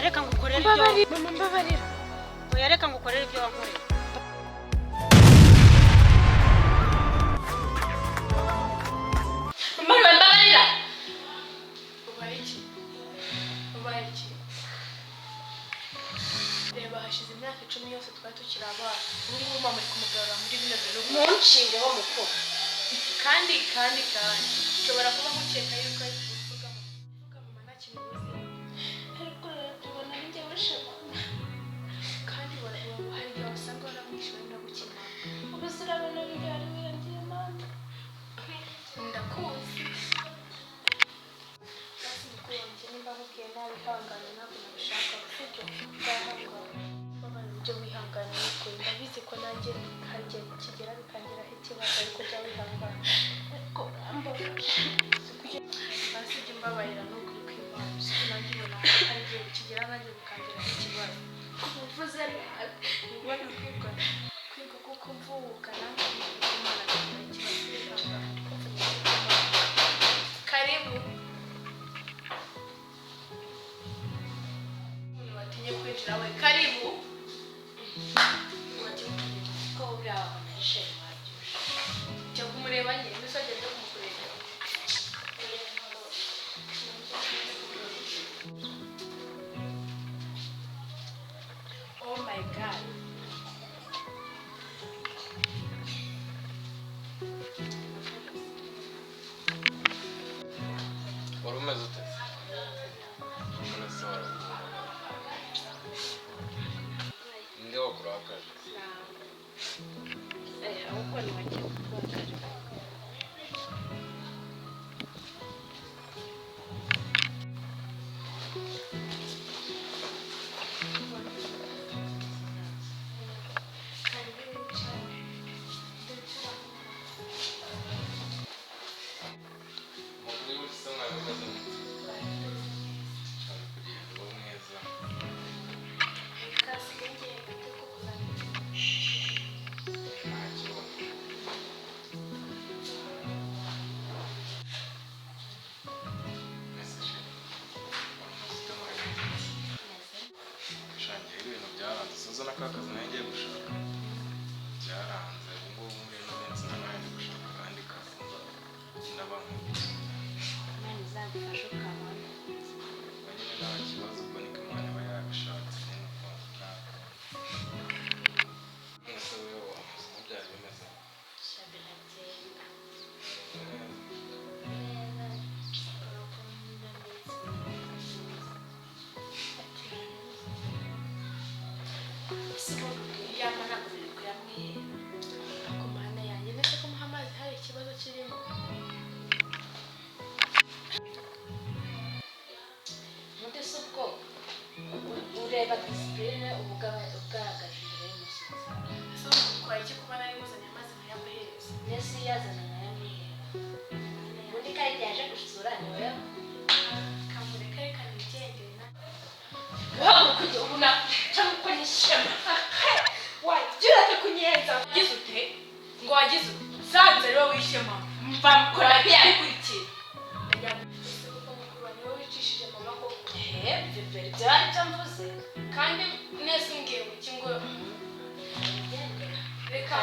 reka ngukorere ibyo mama mbabarira oya reka ngukorere ibyo wankoreye mama mbabarira ubaye reba hashize imyaka 10 yose twari tukiri abana ubu mama ari kumugarura muri bino bintu munshinge ho mukuru kandi ushobora kuba mukeka yuko ari kuvuga mama nta kintu uzi ariko tubona njye wishema kandi hari igihe wasanga waramwishyura no gukina ubuse urabona ibyo ari wiyangiye mama ndakuzi basi mukuru wanjye nimba mubwiye nabi ihangane ntabwo nabishaka sibyo baba ibyo wihangane n'ukuri ndabizi ko nanjye hari igihe kigera bikangiraho ikibazo ariko jya wihangana ariko basi ibyo mbabarira n'ukuri kw'Imana siko nanjye ubona hari igihe kigera nanjye bikangiraho ikibazo uvuze ubona kwiga kuko mvuka nanjye Imana akagira ikibazo wihangane karibu watinye kwinjira we karibu ko uraho nashe wabyusha cyo kumureba nyine misoje byo kumukureba oh my god umeze ute ninde wakurakaje ahubwo ni wagiye kukurakaje Suza n'akazi nagiye gushaka byaranze ubu ngubu muri ino minsi nabaye gushaka kandi kazi n'abantu Imana izagufasha ukabona nyine nta kibazo ubwo niko Imana iba yabishatse mwese wewe uko byari bimeze yamara kubiri kuyamwira ako mana yanjye ndetse ko muha amazi hari ikibazo kirimo muti si ubwo ureba disipurine ugaragaje imbere y'umushyitsi ese ukwaye iki kuba nari muzanye amazi nkayamuhereza mbese yazana nkayamwihera ubundi ko ari igihe aje gusura ni wowe kamureka reka nigendere na guhaguruka igihe ubona cyangwa uko nishema wagira ate kunyenza wagize ute ngo wagize ute sanze rero wishe mama mva mukora byakurikiye ese kuko mukuru wa niwe wicishije mama koko ibyo byo ari byo mvuze kandi nese ngiye mu kingo reka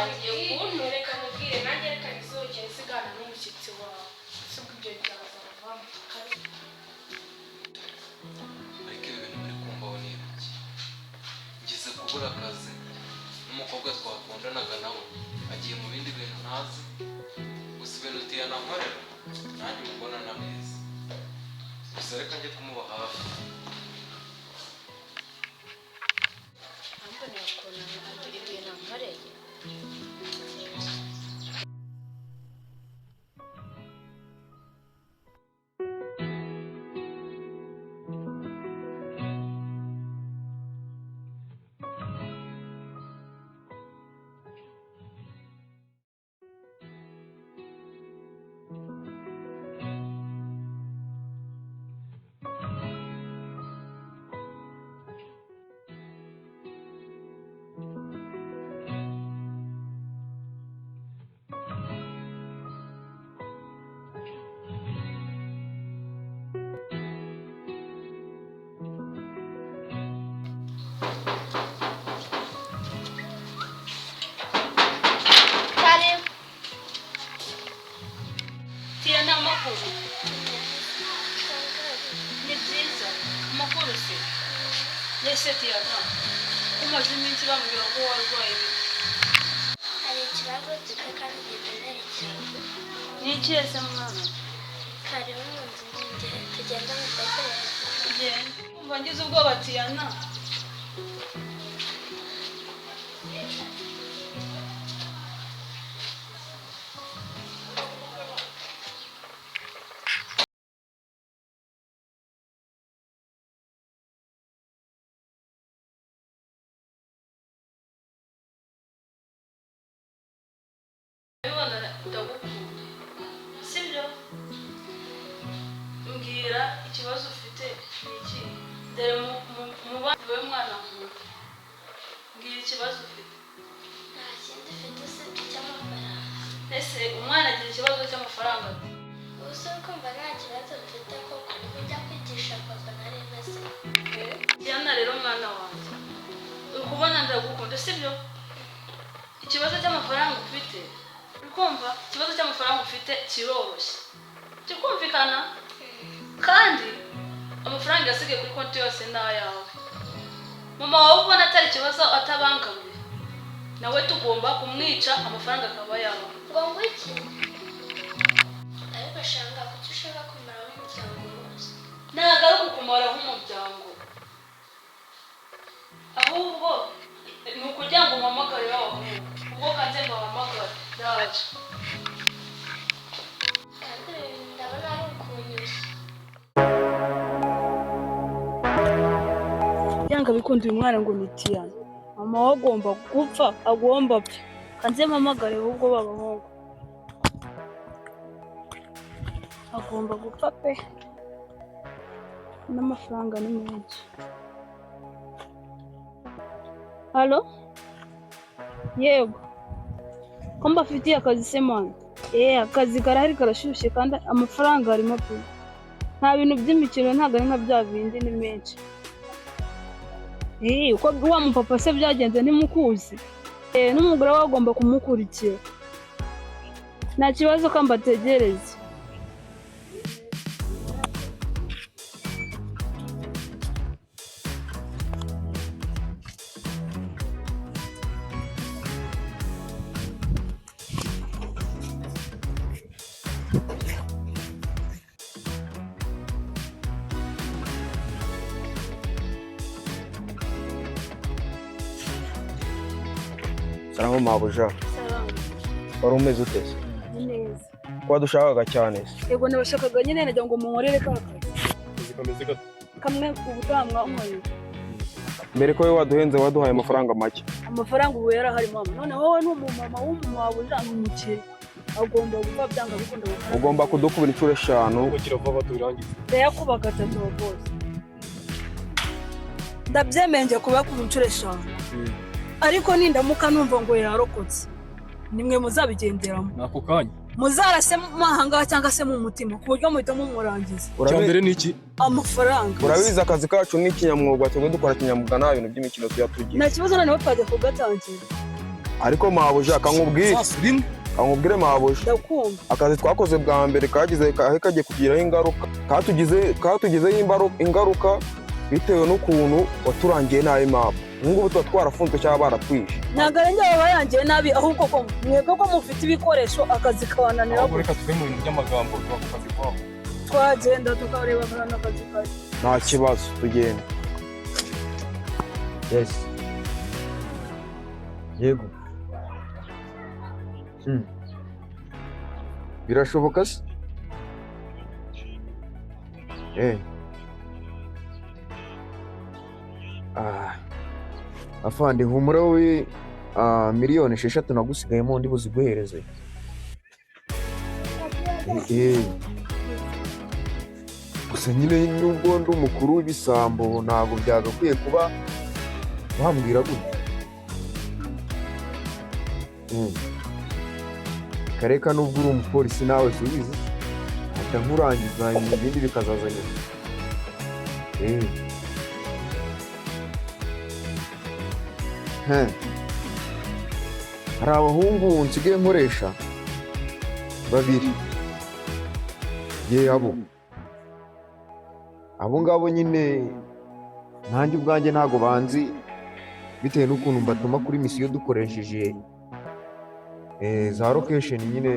mubwire nanjye reka nisohokere sigana n'umushyitsi wawe ese ubwo ibyo byazavamo ariko ibi bintu muri kumbaho ni ibiki ngize kubura akazi n'umukobwa twakundanaga nawe agiye mu bindi bintu ntazi gusa ibintu utiyanankorera nanjye mubona nabizi gusa reka njye kumuba hafi ambonera ukuntu ibintu nkoreye amakuru ni byiza amakuru se yese tiyaga umaze iminsi bambwira ko warwaye hari ikibazo gito kandi gikomeye cyane. ni ikihe se mwana Hariho umunsi n'igihe tugenda mu gaterezo. tugenda umva ngize ubwoba tiyana ndagukunda sibyo mbwira ikibazo ufite ni iki dore mu bana we mwana nkunda mbwira ikibazo ufite Nta kindi ufite usibye icy'amafaranga. ese umwana agira ikibazo cy'amafaranga Ubu se ukumva nta kibazo mfite koko ubu ujya kwigisha papa nari meze. Diana rero mwana wanjye uri kubona ndagukunda sibyo ikibazo cy'amafaranga ufite urikumva ikibazo cy'amafaranga ufite kiroroshye kikumvikana kandi amafaranga yasigaye kuri konti yose ni ayawe mama wawe ubona atari ikibazo atabangamiye nawe tugomba kumwica amafaranga akaba yawe Ngo ngwiki? Ariko shanga kuki ushaka kumaraho umuryango wose? ntabwo ari ukukumaraho umuryango ahubwo ni ukugira ngo umpamagare w'abahungu ubwo kanze mbahamagare ndaje Kandi ndabona ari ukunyushya. yanga bikunda uyu mwana ngo ni Tiyana mama we agomba gupfa agomba apfa kanze mpamagare ahubwo b'abahungu agomba gupfa pe n'amafaranga ni menshi halo yego ko mbafitiye akazi se mwana akazi karahari karashyushye kandi amafaranga harimo pe nta bintu by'imikino ntabwo ari nka bya bindi ni menshi uko wa mupapa se byagenze ntimukuzi n'umugore we agomba kumukurikira nta kibazo ko mbategereze Salamu mabuja. salamu Wari umeze utese? ni neza Kwa dushakaga cyane se. yego nabashakaga nyine nagira ngo munkorere ka kazi Zikameze gato. kamwe ubutaha mwankorera Mbere ko we waduhenze waduhaye amafaranga make. amafaranga ubu yarahari mama none wowe ni umumama w'umumabuja n'umukire agomba gupfa byanga bikunda gukora Ugomba kudukubira inshuro 5. kugira vuba tubirangize. ndayakuba gatatu rwose ndabyemenge kuba ku inshuro 5 ariko nindamuka numva ngo yarokotse nimwe muzabigenderamo Nako kanya. muzarase mahanga cyangwa se mu mutima ku buryo muhita mumurangiza Cyambere niki? amafaranga Urabizi akazi kacu ni kinyamwuga tugwe dukora kinyamwuga nta bintu by'imikino tuyatugira. nta kibazo noneho twajya kugatangira Ariko mabuja kankubwire. Sasa rimwe. Kankubwire mabuja. ndakumva Akazi twakoze bwa mbere kagize kagiye kugiraho ingaruka. Katugizeho ingaruka bitewe n'ukuntu waturangiye nabi mapa. Ngubu tuba twarafunzwe cyangwa baratwishe. ntabwo ari njye bayangiye nabi ahubwo ko mwebwe ko mufite ibikoresho akazi kabananira Ahubwo reka tuve mu bintu by'amagambo tuba ku kazi kwabo. twagenda tukareba n'akazi kawe Nta kibazo tugenda. Yes. Yego. Birashoboka se? Afande humura we miliyoni 6 nagusigayemo ndi buziguhereze. Gusa nyine nubwo ndi umukuru w'ibisambo ntabwo byagakwiye kuba wambwira gutya. Kareka nubwo uri umupolisi nawe tubizi hata nkurangiza ibindi bikazaza nyuma. Hari abahungu nsigaye nkoresha babiri ye abo ngabo nyine nanjye ubwanjye ntago banzi bitewe n'ukuntu mbatuma kuri misiyo dukoresheje za location nyine.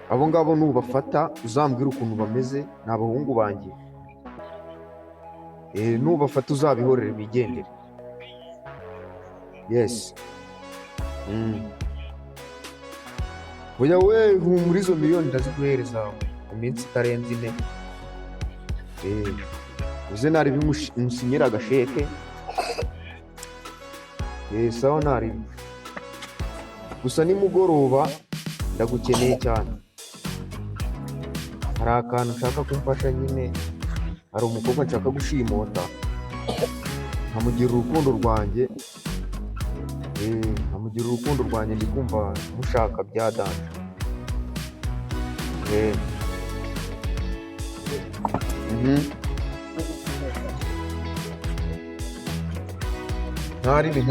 Abo ngabo nubafata uzambwira ukuntu bameze, ni abahungu banjye. Nubafata uzabihorere bigendere. Yes. Oya we muri izo miliyoni ndaziguhereza mu minsi itarenze 4. Uze nari bimusinyira agasheke. Sawa nari. Gusa nimugoroba ndagukeneye cyane. Hari akantu nshaka kumfasha nyine, hari umukobwa nshaka gushimota nkamugira urukundo rwanjye. Nkamugira urukundo rwanjye, ndi kumva mushaka bya danje. Ntaribi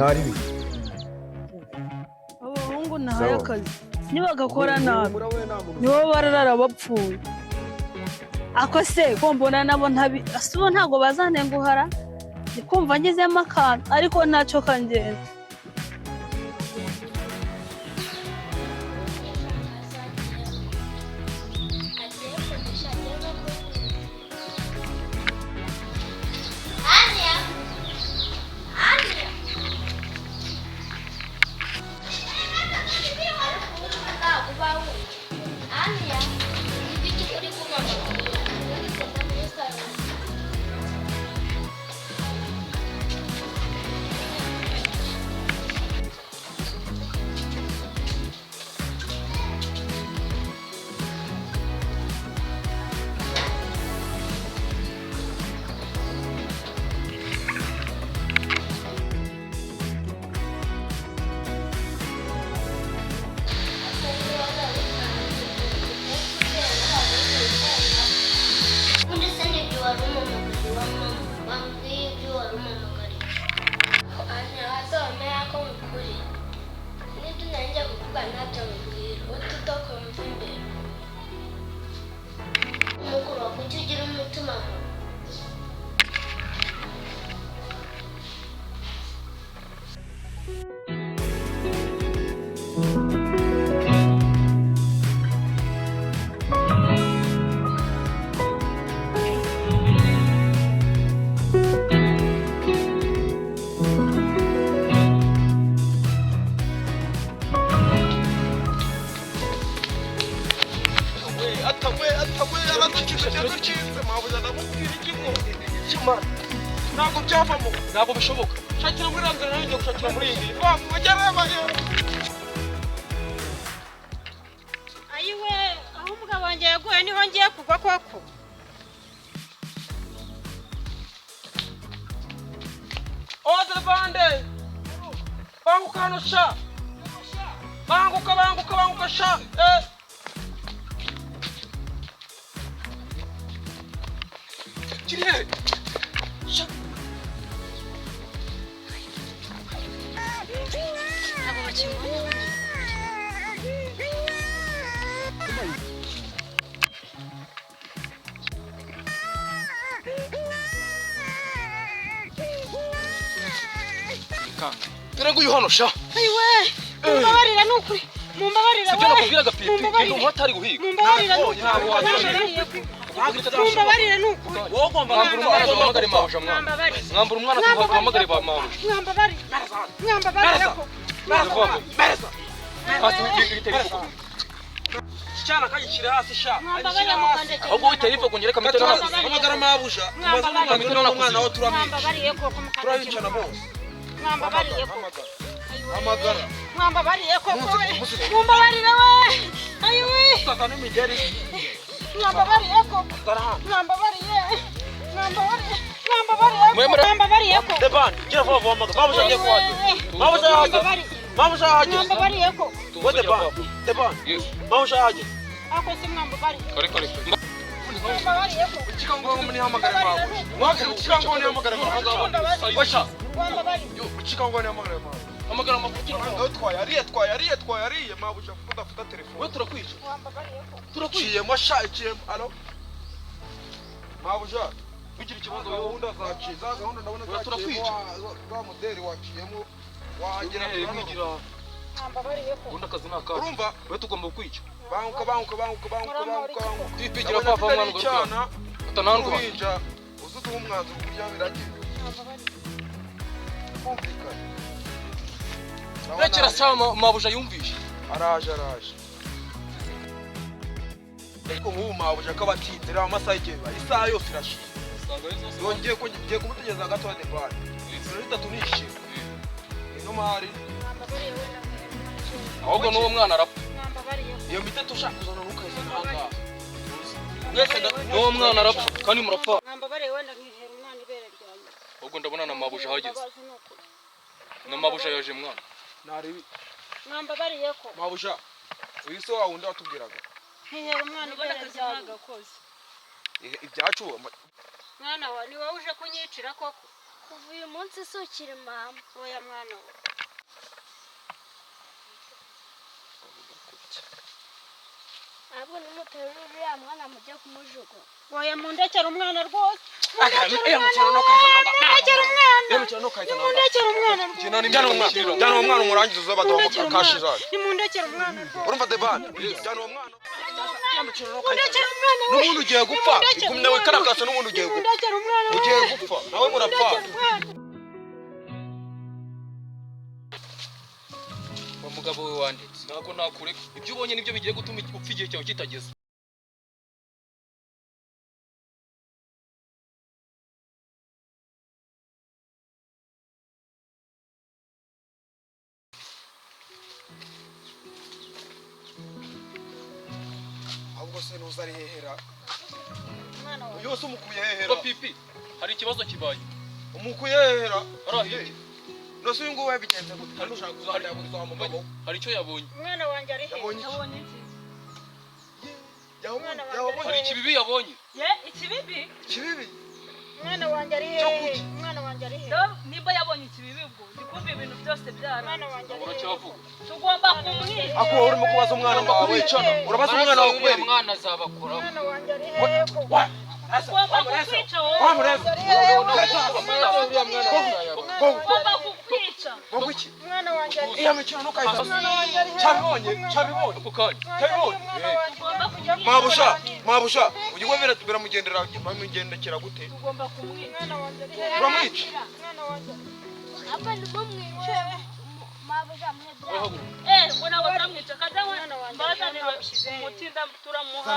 abahungu nahaye akazi nibagakora nabi nibo bararara bapfuye. Ako se ko mbona nabo asubo ntago bazanenguhara, ndikumva ngezemo akantu ariko ntacyo kangenza. ntabwo bishoboka. Shakira muri ranzara nanjye gushakira muri iyi ayiwe aho umugabo wanjye yaguye niho ngiye kugwa koko. Oda bande banguka hano sha, banguka sha. Kirihe sha Ntabwo bakibona. Dore nguyu hano sha. Ayiwe mumbabarira nukuri. Mumbabarira we. Sibyo nakubwiraga pipi, ngendo umuhatari guhiga. Mumbabarira ntabwo mumbabarira nukuri. Wowe ugomba kwambura umwana wahamagare mawusha mwana. Mwambura umwana wahamagare ba mawusha. Mwambabarira ko. Bereza. Hasi witera ifuko. Cyana kayikira hasi sha. Mwambabarira mukandeke. Ahubwo witera ifuko ngereka mitero hasi. Hamagara mawusha. Hamagara mitero na umwana wa turamiye. Mwambabariye ko mukandeke. Turabicana bose. Mwambabariye ko. Hamagara. Mwambabariye ko. Mwambabarira we. Ayiwe. Tata n'imigeri. Mwambabariye ko. Mwambabariye. Mwambabariye ko. Deban, gira vuba vuba hamagara. Mawusha agiye kwaje. Mawusha yaje. Mawusha yaje. Mwambabariye ko. Wowe Deban. Mawusha yaje. Ako si mwambabariye. Kore. Mwambabariye ko. Chikango mni hamagara mawusha. Mwake chikango ni hamagara mawusha. Washa. Mwambabariye. Chikango ni hamagara mawusha. Hamagara amavuki. Twayariye mabuja kudafata telefone. We turakwica. Turakwiye sha iciyemo. Alo. Mabuja. Bigira ikibazo gahunda zaciza gahunda ndabona turakwica. Wa modeli waciyemo wagera kugira. Ubundi akazi ni akazi. Urumva? We tugomba kwica. Banguka. Twipigira papa mwana ugaruka. Utanandwa. Uhinja. Uzuduha umwanzuro kurya biragiye. Rekera sama mabuja yumvishe. Araje. Ariko nk'ubu mabuja akabatindira amasaha igihe isaha yose irashira. Yongeye kumutegeza gato de bane. Bitatu nishye. Ino mari. Ahubwo n'uwo mwana arapfa. Iyo mitatu ushaka kuzana ntukayizana hanga. N'uwo mwana arapfa kandi murapfa. Mwambabariye wenda nkihera umwana ibere ryanjye. Ahubwo ndabona na mabuja hageze. Na mabuja yaje mwana. Nari Mwambabariye ko. mabuja. Uyu se wa wundi watubwiraga. Nkihera umwana ibere ryanjye. Ibyacu Mwana wa ni wowe uje kunyicira koko. Kuva uyu munsi si ukiri mama. Oya mwana wa. Ahubwo nimutera uriya mwana mujya kumujugo. Oya mundekera umwana rwose. Mundekera umwana. Jana umwana umurangiza uzabadaho kashiza. Nimundekera umwana rwose. Urumva de bane. Jana umwana. Mundekera umwana. N'umuntu ugiye gupfa. Igumye we karakasa n'umuntu ugiye gupfa. Mundekera umwana. Ugiye gupfa. Nawe murapfa. Mugabo we wanditse nako nakureka ibyo ubonye nibyo bigiye gutuma upfa igihe cyawe kitageze. Ahubwo se ntuzari hehera. Mwana wa. Yose umukuye hehera. Pipi hari ikibazo kibaye. Umukuye hehera. Arahiye. Nose uyu nguyu wabigenze gute? Kandi ushaka kuzajya kuzaha mu mugabo. Hari icyo yabonye. Umwana wanjye ari he? Yabonye iki? Hari ikibibi yabonye. Ye ikibibi? Kibibi. Umwana wanjye ari he? Umwana wanjye ari he? Nimba yabonye ikibibi ubwo ndikumva ibintu byose byara. Umwana wanjye ari he? Uracyavuga. Tugomba kumwica. Ako urimo kubaza umwana wawe. Urabaza umwana wawe kubera. Umwana azabakora. Umwana wanjye ari he? Tugomba kukwica wowe. Wamureza. Tugomba kukwica. Ngo iki? Umwana wanjye ari he? Iya mikino ntukayizana. Umwana wanjye ari he? Cyabibonye. Ako kanya. Cyabibonye. Tugomba kujya Mabusha. Uyu ngo biramugendekera gute? tugomba kumwica. Umwana wanjye ari he? Uramwica. Umwana wanjye. Hapa ndipo mwice. Mabuja mwebya. Ngo nawe uramwica kadawe. Mbazanire umutinda turamuha.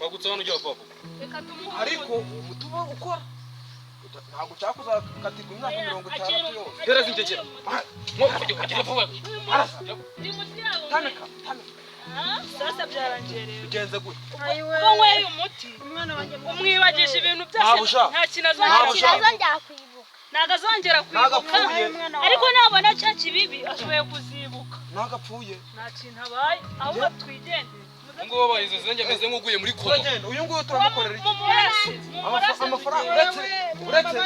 Bagutse hano ujya papa. Reka tumuhe. Ariko umutuba ukora. Ntabwo cyakuza katirwa imyaka 60 yose. Hereza ingegera. Nko kujya vuba. Ni muti yabo. Tameka. Sasa byarangereye. Bigenze gute? Ubwo nyweye umuti. Umwana wanjye Umwibagisha ibintu byose. Mabusha. Nta kintu Mabusha. Azongera kwibuka. ntago azongera kwibuka ariko nabona cya kibibi ashoboye kuzibuka nagapfuye nta kintu abaye ahubwo twigendere ngo babayize zenge ameze nk'uguye muri koma turagenda uyu nguyu turamukorera iki amafaranga uretse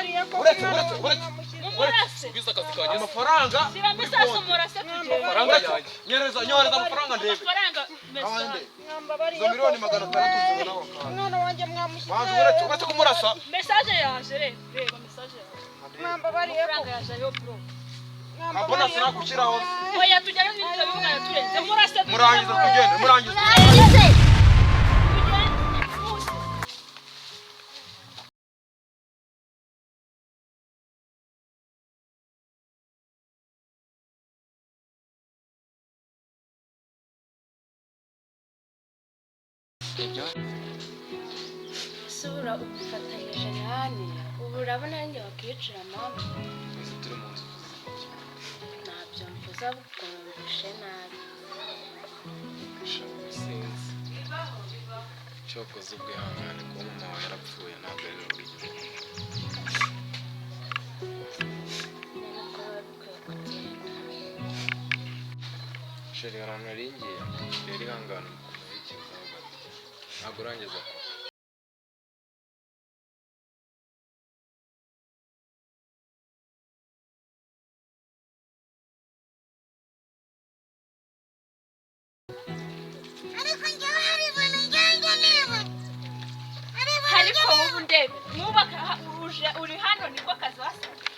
ubiza akazi kanjye amafaranga siramo isasu murase tugende amafaranga yanjye nyereza amafaranga ndebe amafaranga abande mwambabariye zo miliyoni 600 tuziwe naho umwana wanjye mwamushyize bantu uretse kumurasa message yaje reba message yaje mwambabariye amafaranga yaje yo bro kabona sinakukiraho oya tujyane n'ibyo bivuga turenze murase murangiza tugende murangiza Sura ufatanyije nani ubu urabona njye wakicira mama twese turi mu nzu ntabyo mvuza bukumvishe nabi sinzi cyokoze ubwihangane kuba mama wawe yarapfuye ntabwo ari wowe niko biba bikwiye kugenda sheri ahantu naringiye rero ihangane mukomeye ikizaho gato ntabwo urangiza ko undebe mwubaka uri hano niko kazi wasabye